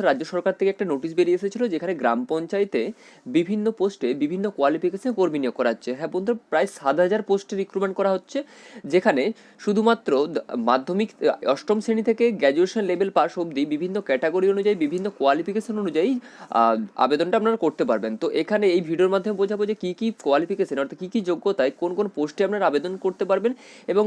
রাজ্য সরকার থেকে একটা নোটিশ বেরিয়ে এসেছিল, যেখানে গ্রাম পঞ্চায়েতে বিভিন্ন পোস্টে বিভিন্ন কোয়ালিফিকেশন কর্মী নিয়োগ করা হচ্ছে। হ্যাঁ বন্ধুরা, প্রায় 7,000 পোস্টে রিক্রুটমেন্ট করা হচ্ছে, যেখানে শুধুমাত্র মাধ্যমিক অষ্টম শ্রেণী থেকে গ্র্যাজুয়েশন লেভেল পাস অবধি বিভিন্ন ক্যাটাগরি অনুযায়ী বিভিন্ন কোয়ালিফিকেশন অনুযায়ী আবেদনটা আপনারা করতে পারবেন। তো এখানে এই ভিডিওর মাধ্যমে বোঝাবো যে কী কী কোয়ালিফিকেশন অর্থাৎ কী কী যোগ্যতায় কোন কোন পোস্টে আপনারা আবেদন করতে পারবেন, এবং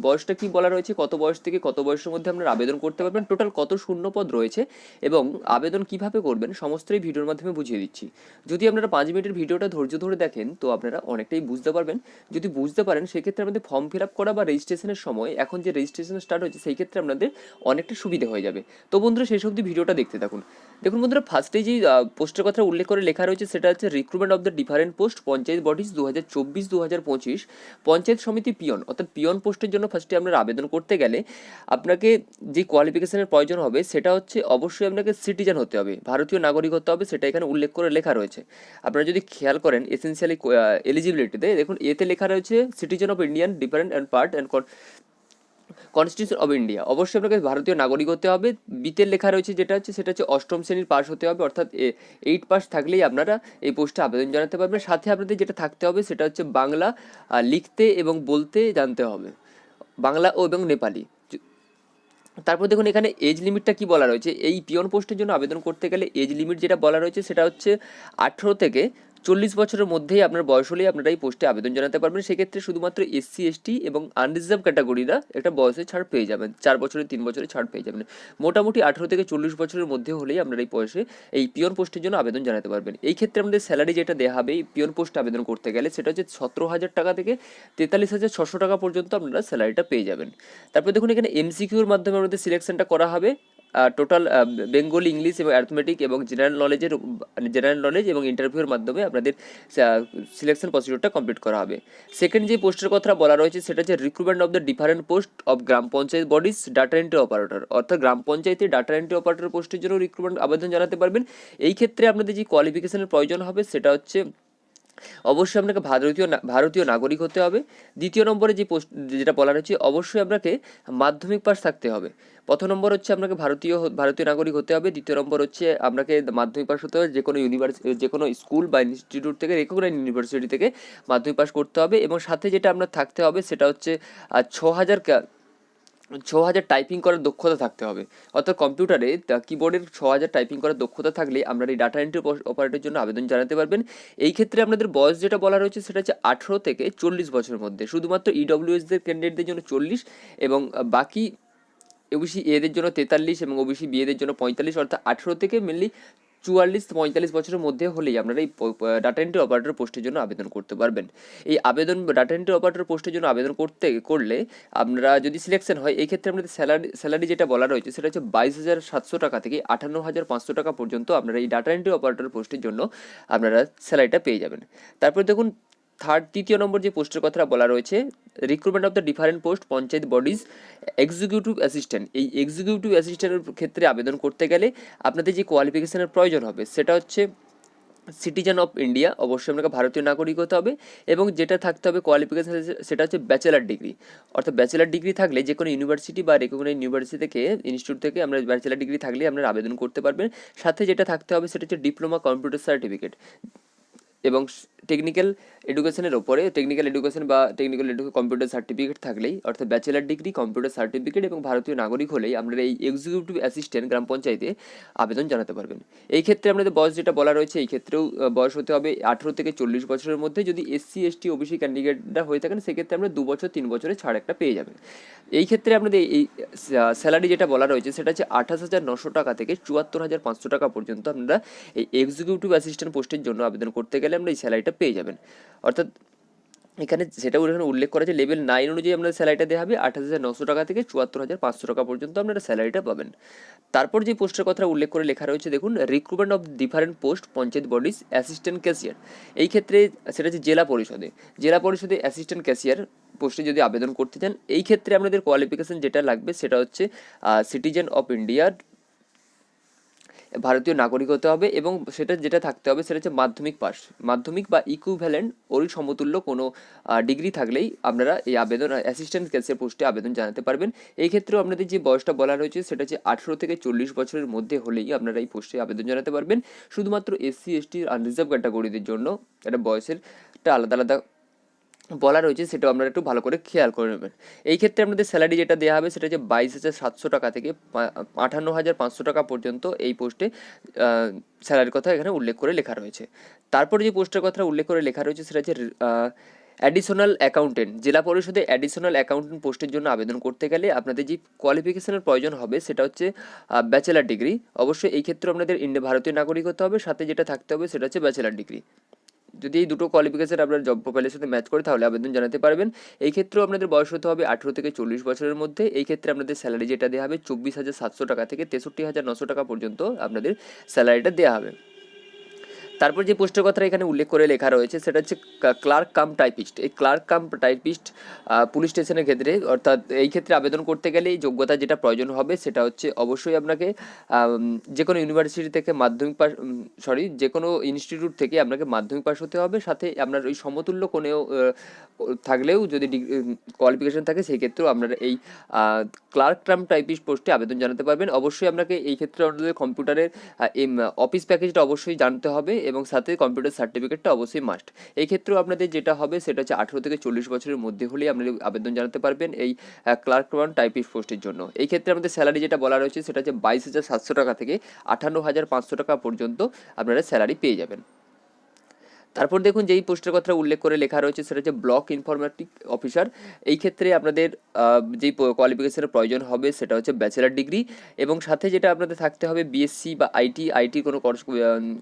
বয়সটা কি বলা রয়েছে, কত বয়স থেকে কত বয়সের মধ্যে আপনারা আবেদন করতে পারবেন, টোটাল কত শূন্যপদ রয়েছে এবং আবেদন কিভাবে করবেন সমস্ত এই ভিডিওর মাধ্যমে বুঝিয়ে দিচ্ছি। যদি আপনারা 5 মিনিটের ভিডিওটা ধৈর্য ধরে দেখেন তো আপনারা অনেকটাই বুঝতে পারবেন। যদি বুঝতে পারেন সেক্ষেত্রে আমাদের ফর্ম ফিল আপ করা বা রেজিস্ট্রেশনের সময়, এখন যে রেজিস্ট্রেশন স্টার্ট হয়েছে, সেই ক্ষেত্রে আপনাদের অনেকটা সুবিধা হয়ে যাবে। তো বন্ধুরা শেষ অবধি ভিডিওটা দেখতে থাকুন। দেখুন বন্ধুরা, ফার্স্টেই যে পোস্টের কথা উল্লেখ করে লেখা রয়েছে সেটা হচ্ছে recruitment of the different post panchayat bodies 2024-2025 panchayat সমিতি পিয়ন, অর্থাৎ পিয়ন পোস্টের জন্য ফার্স্টে আপনারা আবেদন করতে গেলে আপনাকে যে কোয়ালিফিকেশনের প্রয়োজন হবে সেটা হচ্ছে অবশ্যই আপনাকে সিটিজেন হতে হবে, ভারতীয় নাগরিক হতে হবে, সেটা এখানে উল্লেখ করে লেখা রয়েছে। আপনারা যদি খেয়াল করেন এসেনশিয়ালি এলিজিবিলিটিতে দেখুন, এতে লেখা রয়েছে citizen of Indian different and part and constitution of India, অবশ্যই আপনাকে ভারতীয় নাগরিক হতে হবে। বিতে লেখা রয়েছে সেটা হচ্ছে অষ্টম শ্রেণীর পাস হতে হবে, অর্থাৎ 8 পাস থাকলেই আপনারা এই পোস্টে আবেদন জানাতে পারবেন। সাথে আপনাদের যেটা থাকতে হবে সেটা হচ্ছে বাংলা লিখতে এবং বলতে জানতে হবে, বাংলা ও এবং নেপালি। তারপর দেখুন এখানে এজ লিমিটটা কি বলা রয়েছে, এই পিয়ন পোস্টের জন্য আবেদন করতে গেলে এজ লিমিট যেটা বলা রয়েছে সেটা হচ্ছে 18 থেকে 40 বছরের মধ্যেই আপনার বয়স হলেই আপনারা এই পোস্টে আবেদন জানাতে পারবেন। সেক্ষেত্রে শুধুমাত্র এসসি এসটি এবং আনরিজার্ভ ক্যাটাগরিরা একটা বয়সে ছাড় পেয়ে যাবেন, 4 বছরে 3 বছরে ছাড় পেয়ে যাবেন। মোটামুটি 18 থেকে 40 বছরের মধ্যে হলেই আপনারা এই বয়সে এই পিয়ন পোস্টের জন্য আবেদন জানাতে পারবেন। এই ক্ষেত্রে আমাদের স্যালারি যেটা দেওয়া হবে এই পিয়ন পোস্টে আবেদন করতে গেলে সেটা হচ্ছে 17,000 টাকা থেকে 43,600 টাকা পর্যন্ত আপনারা স্যালারিটা পেয়ে যাবেন। তারপর দেখুন এখানে এমসিকিউর মাধ্যমে আমাদের সিলেকশনটা করা হবে। টোটাল বেঙ্গলি, ইংলিশ এবং অ্যারিথমেটিক এবং জেনারেল নলেজ এবং ইন্টারভিউর মাধ্যমে আপনাদের সিলেকশন প্রসিডিউরটা কমপ্লিট করা হবে। সেকেন্ড যে পোস্টের কথা বলা রয়েছে সেটা হচ্ছে recruitment of the different post of gram panchayat bodies data entry operator, অর্থাৎ গ্রাম পঞ্চায়েতে ডাটা এন্ট্রি অপারেটর পোস্টের জন্য রিক্রুটমেন্ট আবেদন জানাতে পারবেন। এই ক্ষেত্রে আপনাদের যে কোয়ালিফিকেশনের প্রয়োজন হবে সেটা হচ্ছে অবশ্যই আপনাকে ভারতীয় নাগরিক হতে হবে। দ্বিতীয় নম্বরে যে পোস্ট যেটা বলা রয়েছে অবশ্যই আপনাকে মাধ্যমিক পাস থাকতে হবে। প্রথম নম্বর হচ্ছে আপনাকে ভারতীয় নাগরিক হতে হবে, দ্বিতীয় নম্বর হচ্ছে আপনাকে মাধ্যমিক পাস হতে হবে, যে কোনো স্কুল বা ইনস্টিটিউট থেকে, রেকগনাইজড ইউনিভার্সিটি থেকে মাধ্যমিক পাস করতে হবে। এবং সাথে যেটা আপনার থাকতে হবে সেটা হচ্ছে 6,000 টাইপিং করার দক্ষতা থাকতে হবে, অর্থাৎ কম্পিউটারে কিবোর্ডের 6,000 টাইপিং করার দক্ষতা থাকলে আপনারা এই ডাটা এন্ট্রি অপারেটরের জন্য আবেদন জানাতে পারবেন। এই ক্ষেত্রে আপনাদের বয়স যেটা বলা রয়েছে সেটা হচ্ছে 18 থেকে 40 বছরের মধ্যে, শুধুমাত্র ইডব্লিউএসদের ক্যান্ডিডেটদের জন্য 40 এবং বাকি ওবিসি এদের জন্য 43 এবং ওবিসি বিএদের জন্য 45, অর্থাৎ 18 থেকে মেনলি 44-45 বছরের মধ্যে হলেই আপনারা এই ডাটা এন্ট্রি অপারেটর পোস্টের জন্য আবেদন করতে পারবেন। এই ডাটা এন্ট্রি অপারেটর পোস্টের জন্য আবেদন করলে আপনারা যদি সিলেকশন হয় এই ক্ষেত্রে আপনাদের স্যালারি যেটা বলা রয়েছে সেটা হচ্ছে 22,700 টাকা থেকে 58,500 টাকা পর্যন্ত আপনারা এই ডাটা এন্ট্রি অপারেটর পোস্টের জন্য আপনারা স্যালারিটা পেয়ে যাবেন। তারপর দেখুন তৃতীয় নম্বর যে পোস্টের কথা বলা রয়েছে recruitment of the different post panchayat bodies executive assistant, এই এক্সিকিউটিভ অ্যাসিস্ট্যান্টের ক্ষেত্রে আবেদন করতে গেলে আপনাদের যে কোয়ালিফিকেশনের প্রয়োজন হবে সেটা হচ্ছে সিটিজেন অফ ইন্ডিয়া, অবশ্যই আপনাকে ভারতীয় নাগরিক হতে হবে, এবং যেটা থাকতে হবে কোয়ালিফিকেশন সেটা হচ্ছে ব্যাচেলার ডিগ্রি, অর্থাৎ ব্যাচেলার ডিগ্রি থাকলে যে কোনো ইউনিভার্সিটি বা রেকগনাইজড ইউনিভার্সিটি থেকে ইনস্টিটিউট থেকে আমরা ব্যাচেলার ডিগ্রি থাকলে আপনারা আবেদন করতে পারবেন। সাথে যেটা থাকতে হবে সেটা হচ্ছে ডিপ্লোমা কম্পিউটার সার্টিফিকেট এবং টেকনিক্যাল এডুকেশনের ওপরে টেকনিক্যাল এডুকেশন বা কম্পিউটার সার্টিফিকেট থাকলেই, অর্থাৎ ব্যাচেলার ডিগ্রি, কম্পিউটার সার্টিফিকেট এবং ভারতীয় নাগরিক হলেই আপনারা এই এক্সিকিউটিভ অ্যাসিস্ট্যান্ট গ্রাম পঞ্চায়েতে আবেদন জানাতে পারবেন। এই ক্ষেত্রে আপনাদের বয়স যেটা বলা রয়েছে এই ক্ষেত্রেও বয়স হতে হবে 18 থেকে 40 বছরের মধ্যে। যদি এসসি এসটি ওবিসি ক্যান্ডিডেটরা হয়ে থাকেন সেক্ষেত্রে আমরা 2 বছর 3 বছরের ছাড় একটা পেয়ে যাবেন। এই ক্ষেত্রে আপনাদের এই স্যালারি যেটা বলা রয়েছে সেটা হচ্ছে 28,900 টাকা থেকে 74,500 টাকা পর্যন্ত আপনারা এই এক্সিকিউটিভ অ্যাসিস্ট্যান্ট পোস্টের জন্য আবেদন করতে গেলে আমরা এই স্যালারিটা পেয়ে যাবেন। অর্থাৎ এখানে সেটাও এখানে উল্লেখ করা আছে লেভেল 9 অনুযায়ী আপনাদের স্যালারিটা দেওয়া হবে 28,900 টাকা থেকে 74,500 টাকা পর্যন্ত আপনারা স্যালারিটা পাবেন। তারপর যে পোস্টের কথা উল্লেখ করে লেখা রয়েছে দেখুন recruitment of different post panchayat bodies assistant cashier, এই ক্ষেত্রে সেটা হচ্ছে জেলা পরিষদে অ্যাসিস্ট্যান্ট ক্যাশিয়ার পোস্টে যদি আবেদন করতে চান এই ক্ষেত্রে আপনাদের কোয়ালিফিকেশন যেটা লাগবে সেটা হচ্ছে সিটিজেন অফ ইন্ডিয়ার ভারতীয় নাগরিক হতে হবে এবং সেটা যেটা থাকতে হবে সেটা হচ্ছে মাধ্যমিক পাস, মাধ্যমিক বা ইকুইভ্যালেন্ট ওরই সমতুল্য কোনো ডিগ্রি থাকলেই আপনারা এই আবেদন অ্যাসিস্ট্যান্ট ক্যাশিয়ার পোস্টে আবেদন জানাতে পারবেন। এই ক্ষেত্রেও আপনাদের যে বয়সটা বলা রয়েছে সেটা হচ্ছে 18 থেকে 40 বছরের মধ্যে হলেই আপনারা এই পোস্টে আবেদন জানাতে পারবেন। শুধুমাত্র এসসি এসটি আনরিজার্ভ ক্যাটাগরিদের জন্য একটা বয়সেরটা আলাদা আলাদা বলা রয়েছে, সেটাও আপনারা একটু ভালো করে খেয়াল করে নেবেন। এই ক্ষেত্রে আপনাদের স্যালারি যেটা দেওয়া হবে সেটা হচ্ছে 22,700 টাকা থেকে 58,500 টাকা পর্যন্ত এই পোস্টে স্যালারির কথা এখানে উল্লেখ করে লেখা রয়েছে। তারপরে যে পোস্টের কথা উল্লেখ করে লেখা রয়েছে সেটা হচ্ছে অ্যাডিশনাল অ্যাকাউন্টেন্ট। জেলা পরিষদে অ্যাডিশনাল অ্যাকাউন্টেন্ট পোস্টের জন্য আবেদন করতে গেলে আপনাদের যে কোয়ালিফিকেশনের প্রয়োজন হবে সেটা হচ্ছে ব্যাচেলার ডিগ্রি। অবশ্যই এই ক্ষেত্রে আপনাদের ভারতীয় নাগরিক হতে হবে, সাথে যেটা থাকতে হবে সেটা হচ্ছে ব্যাচেলার ডিগ্রি। যদি এই দুটো কোয়ালিফিকেশন আপনার জব প্রোফাইলের সাথে ম্যাচ করে তাহলে আবেদন জানাতে পারবেন। এই ক্ষেত্রেও আপনাদের বয়স হতে হবে 18 থেকে 40 বছরের মধ্যে। এই ক্ষেত্রে আপনাদের স্যালারি যেটা দেওয়া হবে 24,700 টাকা থেকে 63,900 টাকা পর্যন্ত আপনাদের স্যালারিটা দেওয়া হবে। তারপর যে পোস্টের কথা এখানে উল্লেখ করে লেখা রয়েছে সেটা হচ্ছে ক্লার্ক কাম টাইপিস্ট। এই ক্লার্ক কাম টাইপিস্ট পুলিশ স্টেশনের ক্ষেত্রে, অর্থাৎ এই ক্ষেত্রে আবেদন করতে গেলে এই যোগ্যতা যেটা প্রয়োজন হবে সেটা হচ্ছে অবশ্যই আপনাকে যে কোনো ইউনিভার্সিটি থেকে মাধ্যমিক পাস, যে কোনো ইনস্টিটিউট থেকে আপনাকে মাধ্যমিক পাস হতে হবে, সাথে আপনার ওই সমতুল্য কোনেও থাকলেও যদি কোয়ালিফিকেশন থাকে সেই ক্ষেত্রেও আপনারা এই ক্লার্ক কাম টাইপিস্ট পোস্টে আবেদন জানাতে পারবেন। অবশ্যই আপনাকে এই ক্ষেত্রে আপনাদের কম্পিউটারের অফিস প্যাকেজটা অবশ্যই জানতে হবে এবং সাথে কম্পিউটার সার্টিফিকেটটা অবশ্যই মাস্ট। এই ক্ষেত্রেও আপনাদের যেটা হবে সেটা হচ্ছে 18 থেকে 40 বছরের মধ্যে হলেই আপনারা আবেদন জানাতে পারবেন এই ক্লার্ক ওয়ান টাইপিস্ট পোস্টের জন্য। এই ক্ষেত্রে আমাদের স্যালারি যেটা বলা রয়েছে সেটা হচ্ছে 22,700 টাকা থেকে 58,500 টাকা পর্যন্ত আপনারা স্যালারি পেয়ে যাবেন। তারপর দেখুন যেই পোস্টের কথা উল্লেখ করে লেখা রয়েছে সেটা হচ্ছে ব্লক ইনফরমেটিক অফিসার। এই ক্ষেত্রে আপনাদের যেই কোয়ালিফিকেশনের প্রয়োজন হবে সেটা হচ্ছে ব্যাচেলার ডিগ্রি এবং সাথে যেটা আপনাদের থাকতে হবে বিএসসি বা আইটি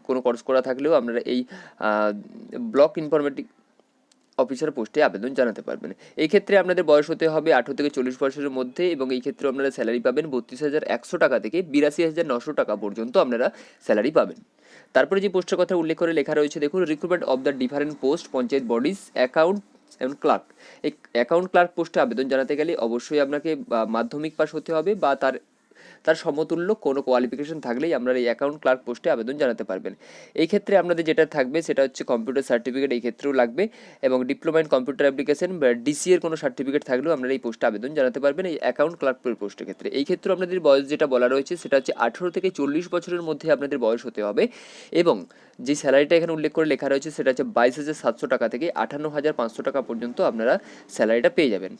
কোনো কোর্স করা থাকলেও আপনারা এই ব্লক ইনফরমেটিক অফিসার পোস্টে আবেদন জানাতে পারবেন। এই ক্ষেত্রে আপনাদের বয়স হতে হবে 18 থেকে 40 বছরের মধ্যে এবং এই ক্ষেত্রে আপনারা স্যালারি পাবেন 32,100 টাকা থেকে 82,900 টাকা পর্যন্ত আপনারা স্যালারি পাবেন। তারপরে যে পোস্টের কথা উল্লেখ করে লেখা রয়েছে দেখুন recruitment of the different post panchayat bodies account এবং ক্লার্ক। এই অ্যাকাউন্ট ক্লার্ক পোস্টে আবেদন জানাতে গেলে অবশ্যই আপনাকে মাধ্যমিক পাস হতে হবে বা তার সমতুল্য কোনো কোয়ালিফিকেশন থাকলেই আপনারা এই অ্যাকাউন্ট ক্লার্ক পোস্টে আবেদন জানাতে পারবেন। এই ক্ষেত্রে আপনাদের যেটা থাকবে সেটা হচ্ছে কম্পিউটার সার্টিফিকেট এই ক্ষেত্রেও লাগবে এবং ডিপ্লোমা ইন কম্পিউটার অ্যাপ্লিকেশন বা ডিসি এর কোনো সার্টিফিকেট থাকলেও আপনারা এই পোস্টে আবেদন জানাতে পারবেন এই অ্যাকাউন্ট ক্লার্ক পোস্টের ক্ষেত্রে। এই ক্ষেত্রে আপনাদের বয়স যেটা বলা রয়েছে সেটা হচ্ছে 18 থেকে 40 বছরের মধ্যে আপনাদের বয়স হতে হবে এবং যে স্যালারিটা এখানে উল্লেখ করে লেখা রয়েছে সেটা হচ্ছে 22,700 টাকা থেকে 58,500 টাকা পর্যন্ত আপনারা স্যালারিটা পেয়ে যাবেন।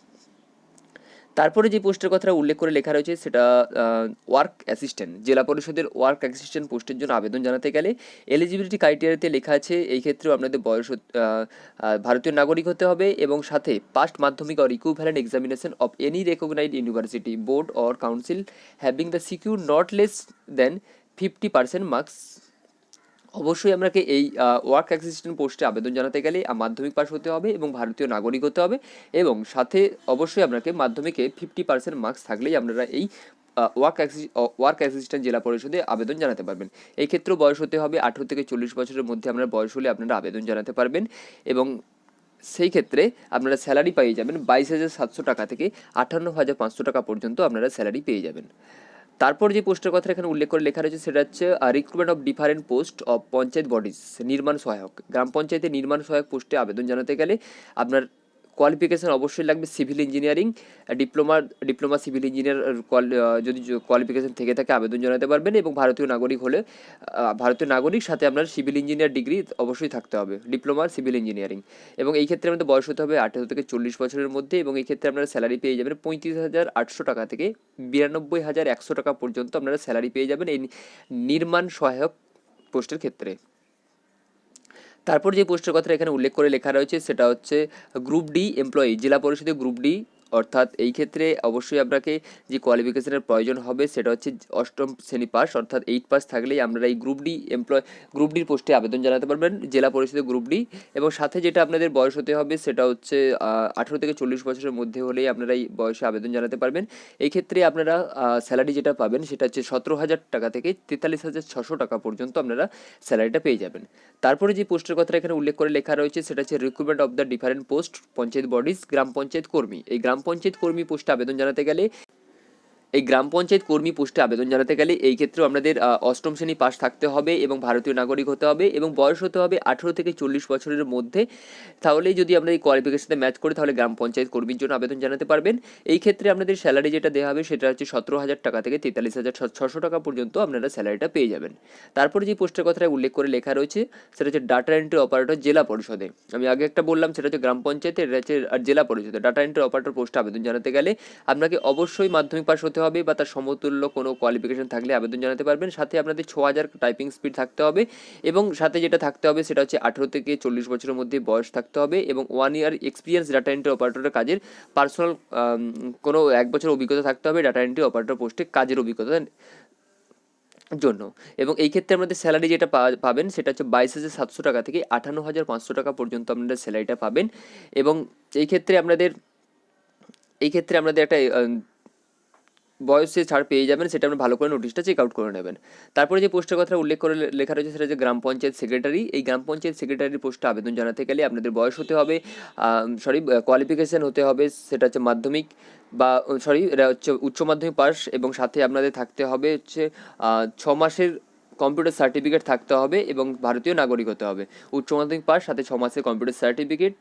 তারপরে যে পোস্টের কথা উল্লেখ করে লেখা রয়েছে সেটা ওয়ার্ক অ্যাসিস্ট্যান্ট। জেলা পরিষদের ওয়ার্ক অ্যাসিস্ট্যান্ট পোস্টের জন্য আবেদন জানাতে গেলে এলিজিবিলিটি ক্রাইটেরিয়াতে লেখা আছে এই ক্ষেত্রেও আপনাদের বয়স ভারতীয় নাগরিক হতে হবে এবং সাথে পাস্ট মাধ্যমিক or equivalent examination of any recognized university board or council having the secure not less than 50% marks. অবশ্যই আপনাকে এই ওয়ার্ক অ্যাসিস্ট্যান্ট পোস্টে আবেদন জানাতে গেলে মাধ্যমিক পাস হতে হবে এবং ভারতীয় নাগরিক হতে হবে এবং সাথে অবশ্যই আপনাকে মাধ্যমিকে 50% মার্কস থাকলেই আপনারা এই ওয়ার্ক অ্যাসিস্ট্যান্ট জেলা পরিষদে আবেদন জানাতে পারবেন। এই ক্ষেত্রেও বয়স হতে হবে 18 থেকে 40 বছরের মধ্যে আপনার বয়স হলে আপনারা আবেদন জানাতে পারবেন এবং সেই ক্ষেত্রে আপনারা স্যালারি পেয়ে যাবেন 22,700 টাকা থেকে 58,500 টাকা পর্যন্ত আপনারা স্যালারি পেয়ে যাবেন। তারপর যে পোস্টের কথা এখানে উল্লেখ করে লেখা রয়েছে সেটা হচ্ছে recruitment of different post of panchayat bodies নির্মাণ সহায়ক। গ্রাম পঞ্চায়েতের নির্মাণ সহায়ক পোস্টে আবেদন জানাতে গেলে আপনার কোয়ালিফিকেশান অবশ্যই লাগবে civil engineering diploma civil engineer যদি কোয়ালিফিকেশান থেকে থাকে আবেদন জানাতে পারবেন এবং ভারতীয় নাগরিক হলে ভারতীয় নাগরিক সাথে আপনার সিভিল ইঞ্জিনিয়ার ডিগ্রি অবশ্যই থাকতে হবে ডিপ্লোমা সিভিল ইঞ্জিনিয়ারিং এবং এই ক্ষেত্রে আমাদের বয়স হতে হবে 18 থেকে 40 বছরের মধ্যে এবং এই ক্ষেত্রে আপনারা স্যালারি পেয়ে যাবেন 35,800 টাকা থেকে 92,100 টাকা পর্যন্ত আপনারা স্যালারি পেয়ে যাবেন এই নির্মাণ সহায়ক পোস্টের ক্ষেত্রে। তারপর যে পোস্টের কথা এখানে উল্লেখ করে লেখা রয়েছে সেটা হচ্ছে গ্রুপ ডি এমপ্লয়ি। জেলা পরিষদে গ্রুপ ডি, অর্থাৎ এই ক্ষেত্রে অবশ্যই আপনাকে যে কোয়ালিফিকেশনের প্রয়োজন হবে সেটা হচ্ছে 8ম শ্রেণী পাস, অর্থাৎ 8 পাস থাকলেই আপনারা এই গ্রুপ ডির পোস্টে আবেদন জানাতে পারবেন জেলা পরিষদে গ্রুপ ডি এবং সাথে যেটা আপনাদের বয়স হতে হবে সেটা হচ্ছে 18 থেকে 40 বছরের মধ্যে হলেই আপনারা এই বয়সে আবেদন জানাতে পারবেন। এই ক্ষেত্রে আপনারা স্যালারি যেটা পাবেন সেটা হচ্ছে 17,000 টাকা থেকে 43,600 টাকা পর্যন্ত আপনারা স্যালারিটা পেয়ে যাবেন। তারপরে যে পোস্টের কথা এখানে উল্লেখ করে লেখা রয়েছে সেটা হচ্ছে recruitment of the different post panchayat bodies গ্রাম পঞ্চায়েত কর্মী। এই গ্রাম পঞ্চায়েত কর্মী পোস্টে আবেদন জানাতে গেলে এই গ্রাম পঞ্চায়েত কর্মী পোস্টে আবেদন জানাতে গেলে এই ক্ষেত্রেও আপনাদের অষ্টম শ্রেণী পাস থাকতে হবে এবং ভারতীয় নাগরিক হতে হবে এবং বয়স হতে হবে 18 থেকে 40 বছরের মধ্যে। তাহলেই যদি আমরা এই কোয়ালিফিকেশনে ম্যাচ করি তাহলে গ্রাম পঞ্চায়েত কর্মীর জন্য আবেদন জানাতে পারবেন। এই ক্ষেত্রে আপনাদের স্যালারি যেটা দেওয়া হবে সেটা হচ্ছে 17,000 টাকা থেকে 43,600 টাকা পর্যন্ত আপনারা স্যালারিটা পেয়ে যাবেন। তারপরে যে পোস্টের কথাটা উল্লেখ করে লেখা রয়েছে সেটা হচ্ছে ডাটা এন্ট্রি অপারেটর জেলা পরিষদে। আমি আগে একটা বললাম সেটা হচ্ছে গ্রাম পঞ্চায়েতে, এটা হচ্ছে আর জেলা পরিষদে। ডাটা এন্ট্রি অপারেটর পোস্টে আবেদন জানাতে গেলে আপনাকে অবশ্যই মাধ্যমিক পাস হতে হবে বা তার সমতুল্য কোনো কোয়ালিফিকেশন থাকলে আবেদন জানাতে পারবেন। সাথে আপনাদের 6,000 টাইপিং স্পিড থাকতে হবে এবং সাথে যেটা থাকতে হবে সেটা হচ্ছে 18 থেকে 40 বছরের মধ্যে বয়স থাকতে হবে এবং 1 ইয়ার এক্সপিরিয়েন্স ডাটা এন্ট্রি অপারেটরের কাজের পার্সোনাল কোনো 1 বছর অভিজ্ঞতা থাকতে হবে ডাটা এন্ট্রি অপারেটর পোস্টে কাজের অভিজ্ঞতা জন্য। এবং এই ক্ষেত্রে আমাদের স্যালারি যেটা পাবেন সেটা হচ্ছে 22,700 টাকা থেকে 58,500 টাকা পর্যন্ত আপনারা স্যালারিটা পাবেন। এবং এই ক্ষেত্রে আপনাদের একটা বয়সে ছাড় পেয়ে যাবেন, সেটা আপনি ভালো করে নোটিশটা চেক আউট করে নেবেন। তারপরে যে পোস্টের কথা উল্লেখ করে লেখা রয়েছে সেটা হচ্ছে গ্রাম পঞ্চায়েত সেক্রেটারি। এই গ্রাম পঞ্চায়েত সেক্রেটারির পোস্টে আবেদন জানাতে গেলে আপনাদের বয়স হতে হবে, কোয়ালিফিকেশান হতে হবে সেটা হচ্ছে মাধ্যমিক বা এটা হচ্ছে উচ্চ মাধ্যমিক পাস এবং সাথে আপনাদের থাকতে হবে হচ্ছে 6 মাসের কম্পিউটার সার্টিফিকেট থাকতে হবে এবং ভারতীয় নাগরিক হতে হবে। উচ্চ মাধ্যমিক পাস সাথে 6 মাসের কম্পিউটার সার্টিফিকেট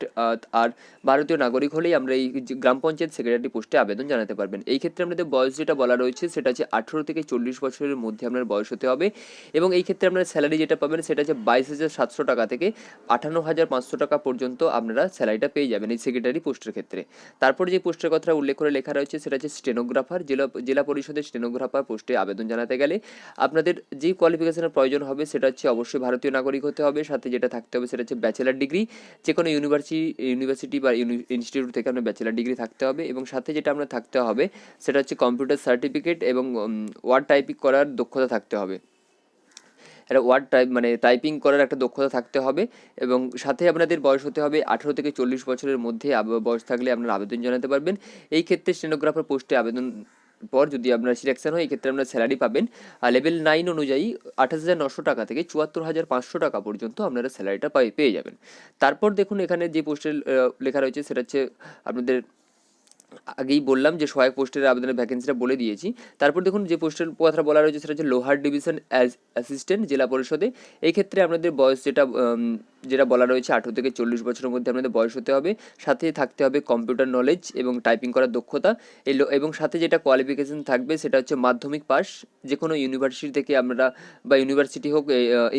আর ভারতীয় নাগরিক হলেই আমরা এই গ্রাম পঞ্চায়েত সেক্রেটারি পোস্টে আবেদন জানাতে পারবেন। এই ক্ষেত্রে আপনাদের বয়স যেটা বলা রয়েছে সেটা হচ্ছে 18 থেকে 40 বছরের মধ্যে আপনার বয়স হতে হবে এবং এই ক্ষেত্রে আপনারা স্যালারি যেটা পাবেন সেটা হচ্ছে 22,700 টাকা থেকে 58,500 টাকা পর্যন্ত আপনারা স্যালারিটা পেয়ে যাবেন এই সেক্রেটারি পোস্টের ক্ষেত্রে। তারপরে যে পোস্টের কথা উল্লেখ করে লেখা রয়েছে সেটা হচ্ছে স্টেনোগ্রাফার। জেলা পরিষদের স্টেনোগ্রাফার পোস্টে আবেদন জানাতে গেলে আপনাদের যে কোয়ালিফিকেশনের প্রয়োজন হবে সেটা হচ্ছে অবশ্যই ভারতীয় নাগরিক হতে হবে। সাথে যেটা থাকতে হবে সেটা হচ্ছে ব্যাচেলার ডিগ্রি, যে কোনো ইউনিভার্সিটি বা ইনস্টিটিউট থেকে আপনার ব্যাচেলার ডিগ্রি থাকতে হবে এবং সাথে যেটা আপনার থাকতে হবে সেটা হচ্ছে কম্পিউটার সার্টিফিকেট এবং ওয়ার্ড টাইপিং করার দক্ষতা থাকতে হবে। একটা টাইপিং করার একটা দক্ষতা থাকতে হবে এবং সাথে আপনাদের বয়স হতে হবে 18 থেকে 40 বছরের মধ্যে বয়স থাকলে আপনারা আবেদন জানাতে পারবেন। এই ক্ষেত্রে স্টেনোগ্রাফার পোস্টে আবেদন পর যদি আপনার সিলেকশন হয় এই ক্ষেত্রে আপনার স্যালারি পাবেন লেভেল 9 অনুযায়ী 28,900 টাকা থেকে 74,500 টাকা পর্যন্ত আপনারা স্যালারিটা পেয়ে যাবেন। তারপর দেখুন এখানে যে পোস্টের লেখা রয়েছে সেটা হচ্ছে আপনাদের আগেই বললাম যে সহায়ক পোস্টের আবেদনের ভ্যাকেন্সিটা বলে দিয়েছি। তারপর দেখুন যে পোস্টের কথা বলা রয়েছে সেটা হচ্ছে লোহার ডিভিশন অ্যাসিস্ট্যান্ট জেলা পরিষদে। এই ক্ষেত্রে আপনাদের বয়স যেটা বলা রয়েছে 18 থেকে 40 বছরের মধ্যে আপনাদের বয়স হতে হবে, সাথে থাকতে হবে কম্পিউটার নলেজ এবং টাইপিং করার দক্ষতা এবং সাথে যেটা কোয়ালিফিকেশন থাকবে সেটা হচ্ছে মাধ্যমিক পাস, যে কোনো ইউনিভার্সিটি থেকে আপনারা বা ইউনিভার্সিটি হোক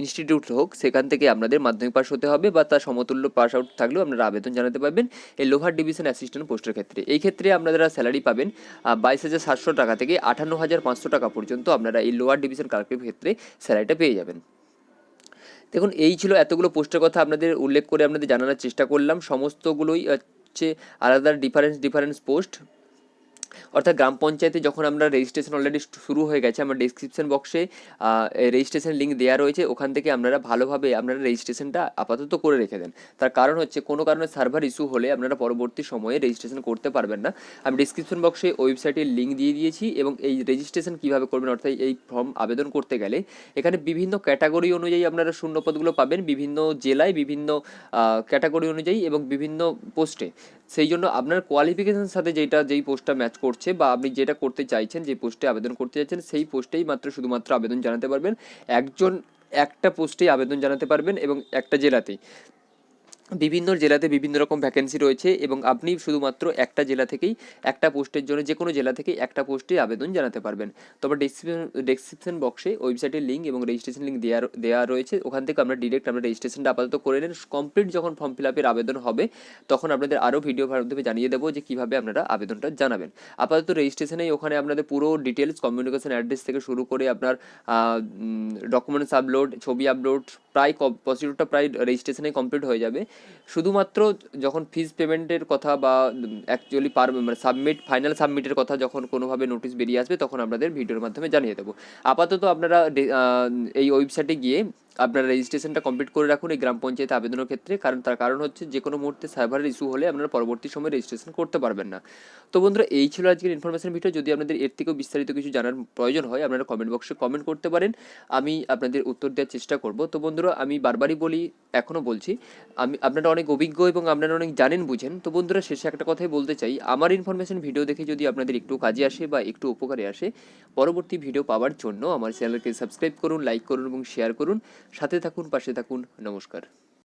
ইনস্টিটিউট হোক সেখান থেকে আপনাদের মাধ্যমিক পাস হতে হবে বা তার সমতুল্য পাস আউট থাকলেও আপনারা আবেদন জানাতে পারবেন এই লোহার ডিভিশন অ্যাসিস্ট্যান্ট পোস্টের ক্ষেত্রে। এই ক্ষেত্রে আপনারা স্যালারি পাবেন 22,700 টাকা থেকে 58,500 টাকা পর্যন্ত আপনারা এই লোয়ার ডিভিশন ক্লার্কের ক্ষেত্রে স্যালারিটা পেয়ে যাবেন। দেখুন এই ছিল এতগুলো পোস্টের কথা আপনাদের উল্লেখ করে আপনাদের জানানোর চেষ্টা করলাম। সমস্তগুলোই হচ্ছে আলাদা ডিফারেন্স পোস্ট। অর্থাৎ গ্রাম পঞ্চায়েতে যখন আমরা রেজিস্ট্রেশন অলরেডি শুরু হয়ে গেছে, আমার ডিসক্রিপশন বক্সে রেজিস্ট্রেশন লিঙ্ক দেওয়া রয়েছে, ওখান থেকে আপনারা ভালোভাবে আপনারা রেজিস্ট্রেশনটা আপাতত করে রেখে দেন। তার কারণ হচ্ছে কোনো কারণে সার্ভার ইস্যু হলে আপনারা পরবর্তী সময়ে রেজিস্ট্রেশন করতে পারবেন না। আমি ডিসক্রিপশন বক্সে ওয়েবসাইটের লিঙ্ক দিয়ে দিয়েছি এবং এই রেজিস্ট্রেশন কীভাবে করবেন অর্থাৎ এই ফর্ম আবেদন করতে গেলে এখানে বিভিন্ন ক্যাটাগরি অনুযায়ী আপনারা শূন্যপদগুলো পাবেন, বিভিন্ন জেলায় বিভিন্ন ক্যাটাগরি অনুযায়ী এবং বিভিন্ন পোস্টে। সেই জন্য আপনার কোয়ালিফিকেশনের সাথে যেই পোস্টটা ম্যাচ করছে বা আপনি যেটা করতে চাইছেন, যে পোস্টে আবেদন করতে চাইছেন সেই পোস্টেই শুধুমাত্র আবেদন জানাতে পারবেন। একটা পোস্টেই আবেদন জানাতে পারবেন এবং একটা জেলাতেই। বিভিন্ন জেলাতে বিভিন্ন রকম ভ্যাকেন্সি রয়েছে এবং আপনি শুধুমাত্র একটা জেলা থেকেই একটা পোস্টের জন্য যে কোনো জেলা থেকেই একটা পোস্টে আবেদন জানাতে পারবেন। তবে ডেসক্রিপশন বক্সে ওয়েবসাইটের লিঙ্ক এবং রেজিস্ট্রেশন লিঙ্ক দেওয়া রয়েছে, ওখান থেকে আমরা রেজিস্ট্রেশনটা আপাতত করে নেন। কমপ্লিট যখন ফর্ম ফিল আপের আবেদন হবে তখন আপনাদের আরও ভিডিও মাধ্যমে জানিয়ে দেবো যে কীভাবে আপনারা আবেদনটা জানাবেন। আপাতত রেজিস্ট্রেশনেই ওখানে আপনাদের পুরো ডিটেলস কমিউনিকেশন অ্যাড্রেস থেকে শুরু করে আপনার ডকুমেন্টস আপলোড, ছবি আপলোড, প্রসিডিউরটা প্রায় রেজিস্ট্রেশনেই কমপ্লিট হয়ে যাবে। শুধুমাত্র যখন ফিজ পেমেন্টের কথা বা অ্যাকচুয়ালি ফাইনাল সাবমিটের কথা যখন কোনোভাবে নোটিশ বেরিয়ে আসবে তখন আপনাদের ভিডিওর মাধ্যমে জানিয়ে দেবো। আপাতত আপনারা এই ওয়েবসাইটে গিয়ে আপনারা রেজিস্ট্রেশনটা কমপ্লিট করে রাখুন এই গ্রাম পঞ্চায়েতে আবেদনের ক্ষেত্রে, কারণ তার কারণ হচ্ছে যে কোনো মুহূর্তে সার্ভারের ইস্যু হলে আপনারা পরবর্তী সময় রেজিস্ট্রেশন করতে পারবেন না। তো বন্ধুরা এই ছিল আজকের ইনফরমেশন ভিডিও। যদি আপনাদের এর থেকেও বিস্তারিত কিছু জানার প্রয়োজন হয় আপনারা কমেন্ট বক্সে কমেন্ট করতে পারেন, আমি আপনাদের উত্তর দেওয়ার চেষ্টা করব। তো বন্ধুরা আমি বারবারই বলি, এখনও বলছি, আপনারা অনেক অভিজ্ঞ এবং আপনারা অনেক জানেন বুঝেন। তো বন্ধুরা শেষে একটা কথাই বলতে চাই, আমার ইনফরমেশন ভিডিও দেখে যদি আপনাদের একটু কাজে আসে বা একটু উপকারে আসে, পরবর্তী ভিডিও পাওয়ার জন্য আমার চ্যানেলকে সাবস্ক্রাইব করুন, লাইক করুন এবং শেয়ার করুন। সাথে থাকুন, পাশে থাকুন। নমস্কার।